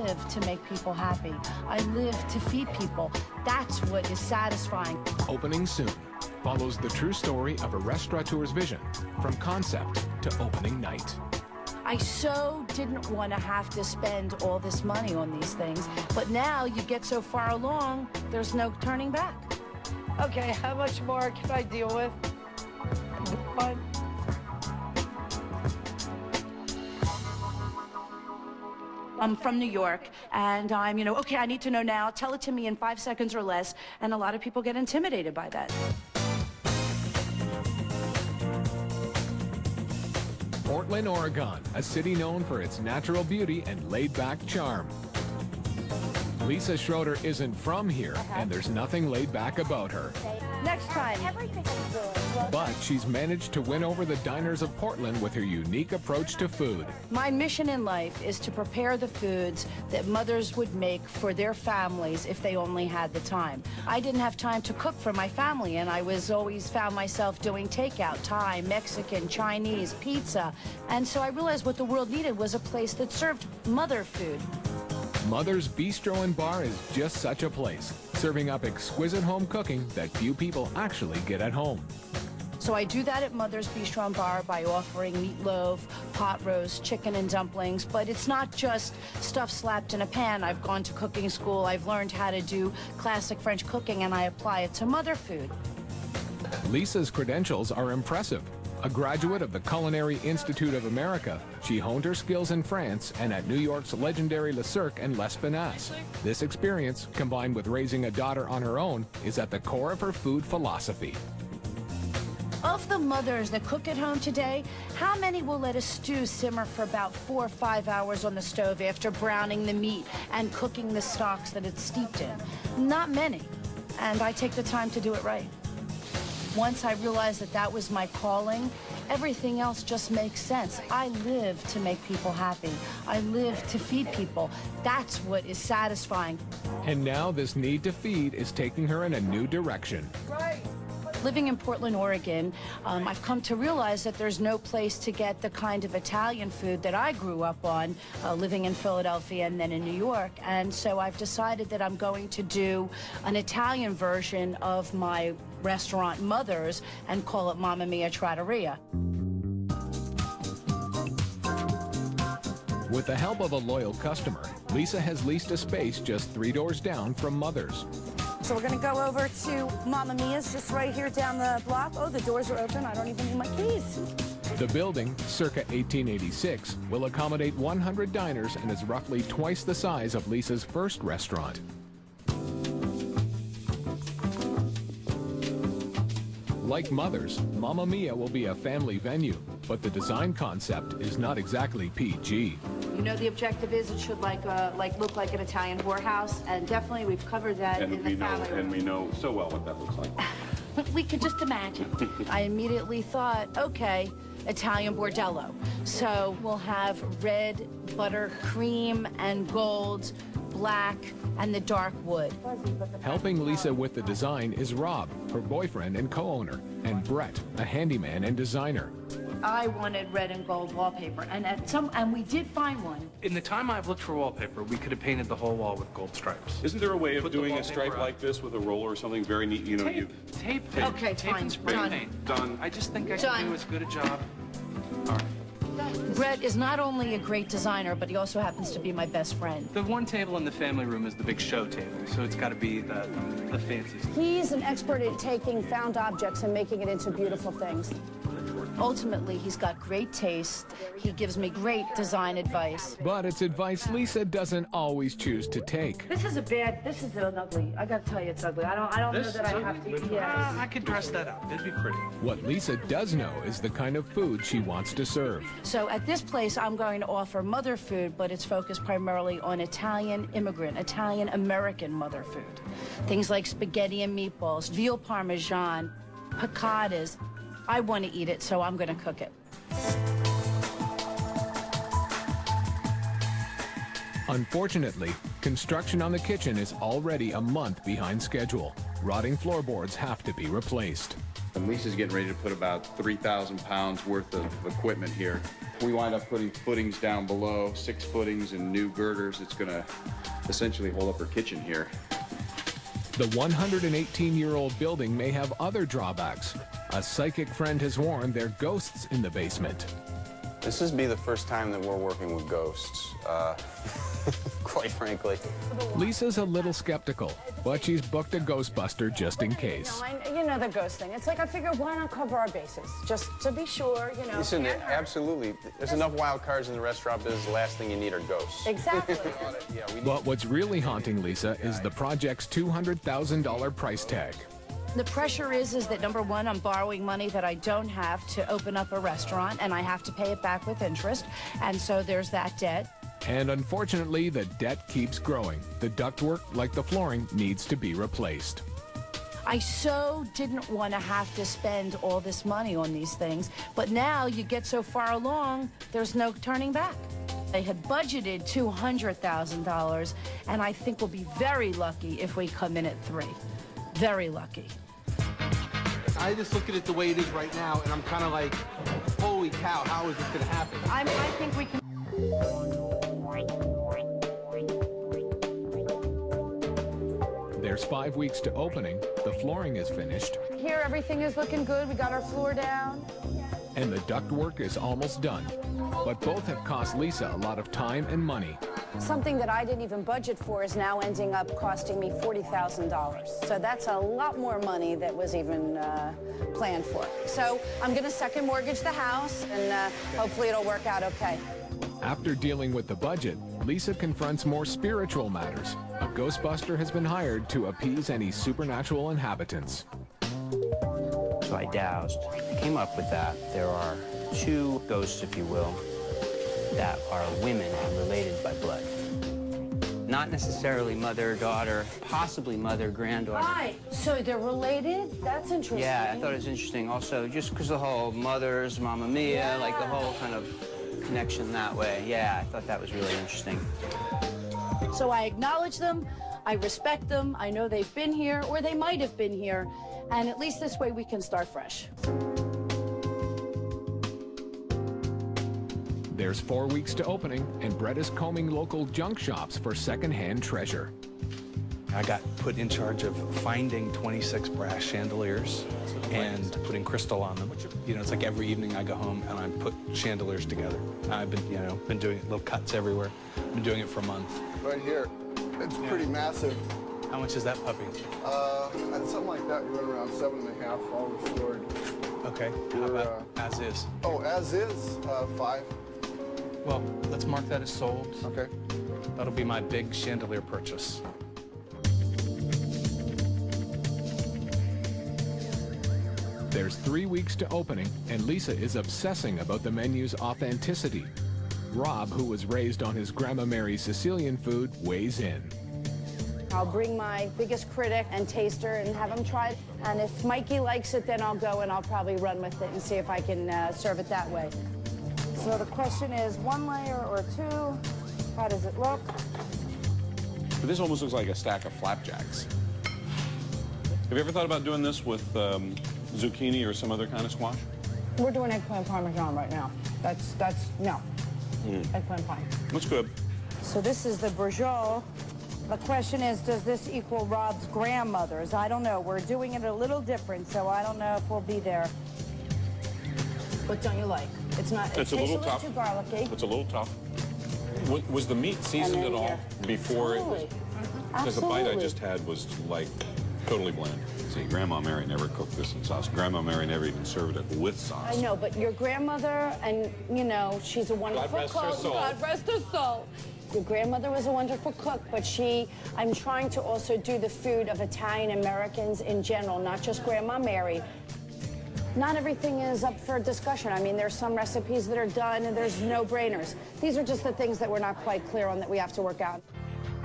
live to make people happy. I live to feed people. That's what is satisfying. Opening soon follows the true story of a restaurateur's vision from concept to opening night. I so didn't want to have to spend all this money on these things, but now you get so far along, there's no turning back. Okay, how much more can I deal with? One. I'm from New York, and I'm, okay, I need to know now. Tell it to me in 5 seconds or less, and a lot of people get intimidated by that. Portland, Oregon, a city known for its natural beauty and laid-back charm. Lisa Schroeder isn't from here, and there's nothing laid back about her. Next time. But she's managed to win over the diners of Portland with her unique approach to food. My mission in life is to prepare the foods that mothers would make for their families if they only had the time. I didn't have time to cook for my family, and I always found myself doing takeout, Thai, Mexican, Chinese, pizza. And so I realized what the world needed was a place that served mother food. Mother's Bistro and Bar is just such a place, serving up exquisite home cooking that few people actually get at home. So I do that at Mother's Bistro and Bar by offering meatloaf, pot roast, chicken and dumplings, but it's not just stuff slapped in a pan. I've gone to cooking school, I've learned how to do classic French cooking, and I apply it to mother food. Lisa's credentials are impressive. A graduate of the Culinary Institute of America, she honed her skills in France and at New York's legendary Le Cirque and L'Espinasse. This experience, combined with raising a daughter on her own, is at the core of her food philosophy. Of the mothers that cook at home today, how many will let a stew simmer for about 4 or 5 hours on the stove after browning the meat and cooking the stocks that it's steeped in? Not many, and I take the time to do it right. Once I realized that that was my calling, everything else just makes sense. I live to make people happy. I live to feed people. That's what is satisfying. And now this need to feed is taking her in a new direction. Right. Living in Portland, Oregon, I've come to realize that there's no place to get the kind of Italian food that I grew up on, living in Philadelphia and then in New York. And so I've decided that I'm going to do an Italian version of my restaurant Mother's and call it Mamma Mia Trattoria. With the help of a loyal customer, Lisa has leased a space just 3 doors down from Mother's. So we're going to go over to Mamma Mia's just right here down the block. Oh, the doors are open. I don't even need my keys. The building, circa 1886, will accommodate 100 diners and is roughly twice the size of Lisa's first restaurant. Like Mother's, Mamma Mia will be a family venue, but the design concept is not exactly PG. You know, the objective is it should look like an Italian whorehouse, and definitely we've covered that in the family room. And we know so well what that looks like. We could just imagine. I immediately thought, okay, Italian bordello. So we'll have red, butter, cream, and gold, black, and the dark wood. Helping Lisa with the design is Rob, her boyfriend and co-owner, and Brett, a handyman and designer. I wanted red and gold wallpaper, and we did find one. In the time I've looked for wallpaper, we could have painted the whole wall with gold stripes. Isn't there a way of doing a stripe like this with a roller or something very neat? You know, tape. Okay, tape fine. and spray Done. paint. Done. I just think I can do as good a job. All right. Brett is not only a great designer, but he also happens to be my best friend. The one table in the family room is the big show table, so it's got to be the fancy stuff. He's an expert at taking found objects and making it into beautiful things. Ultimately, he's got great taste. He gives me great design advice. But it's advice Lisa doesn't always choose to take. This is an ugly. I gotta tell you, it's ugly. I don't know that I have to. Yeah. I could dress that up. It'd be pretty. What Lisa does know is the kind of food she wants to serve. So at this place, I'm going to offer mother food, but it's focused primarily on Italian immigrant, Italian American mother food. Things like spaghetti and meatballs, veal parmesan, picatas. I want to eat it, so I'm going to cook it. Unfortunately, construction on the kitchen is already a month behind schedule. Rotting floorboards have to be replaced. And Lisa's getting ready to put about 3,000 pounds worth of equipment here. We wind up putting footings down below, 6 footings and new girders. It's going to essentially hold up her kitchen here. The 118-year-old building may have other drawbacks. A psychic friend has warned there are ghosts in the basement. This is the first time that we're working with ghosts, quite frankly. Lisa's a little skeptical, but she's booked a Ghostbuster just in case. You know the ghost thing. It's like I figure, why not cover our bases? Just to be sure, you know. Listen, absolutely. There's enough wild cards in the restaurant business. The last thing you need are ghosts. Exactly. But what's really haunting Lisa is the project's $200,000 price tag. The pressure is that, number one, I'm borrowing money that I don't have to open up a restaurant, and I have to pay it back with interest, and so there's that debt. And unfortunately, the debt keeps growing. The ductwork, like the flooring, needs to be replaced. I so didn't want to have to spend all this money on these things, but now you get so far along, there's no turning back. They had budgeted $200,000, and I think we'll be very lucky if we come in at 3. Very lucky. I just look at it the way it is right now, and I'm kind of like, holy cow, how is this going to happen? I think we can. There's 5 weeks to opening. The flooring is finished. Here, everything is looking good. We got our floor down. And the ductwork is almost done. But both have cost Lisa a lot of time and money. Something that I didn't even budget for is now ending up costing me $40,000. So that's a lot more money that was even planned for. So I'm going to second mortgage the house, and hopefully it'll work out okay. After dealing with the budget, Lisa confronts more spiritual matters. A Ghostbuster has been hired to appease any supernatural inhabitants. So I dowsed. I came up with that. There are 2 ghosts, if you will, that are women and related by blood. Not necessarily mother, daughter, possibly mother, granddaughter. Right, so they're related? That's interesting. Yeah, I thought it was interesting also, just because the whole mothers, Mamma Mia, like the whole kind of connection that way. Yeah, I thought that was really interesting. So I acknowledge them, I respect them, I know they've been here, or they might have been here, and at least this way we can start fresh. There's 4 weeks to opening, and Brett is combing local junk shops for secondhand treasure. I got put in charge of finding 26 brass chandeliers and putting crystal on them. You know, it's like every evening I go home and I put chandeliers together. I've been doing little cuts everywhere. I've been doing it for a month. Right here, it's pretty massive. How much is that puppy? Something like that, you run around 7.5, all restored. Okay, how about as is? Oh, as is, 5. Well, let's mark that as sold. Okay. That'll be my big chandelier purchase. There's 3 weeks to opening, and Lisa is obsessing about the menu's authenticity. Rob, who was raised on his Grandma Mary's Sicilian food, weighs in. I'll bring my biggest critic and taster and have him try it. And if Mikey likes it, then I'll go and I'll probably run with it and see if I can serve it that way. So the question is, 1 layer or 2? How does it look? But this almost looks like a stack of flapjacks. Have you ever thought about doing this with zucchini or some other kind of squash? We're doing eggplant parmesan right now. No. Eggplant pie. Looks good. So this is the bourgeois. The question is, does this equal Rob's grandmother's? I don't know. We're doing it a little different, so I don't know if we'll be there. What don't you like? It's not. It's a little tough. Too garlicky. It's a little tough. Was the meat seasoned at all before it was? Because the bite I just had was like totally bland. See, Grandma Mary never cooked this in sauce. Grandma Mary never even served it with sauce. I know, but your grandmother, and you know, she's a wonderful cook. God rest her soul. God rest her soul. Your grandmother was a wonderful cook, but I'm trying to also do the food of Italian Americans in general, not just Grandma Mary. Not everything is up for discussion. I mean, there's some recipes that are done and there's no-brainers. These are just the things that we're not quite clear on that we have to work out.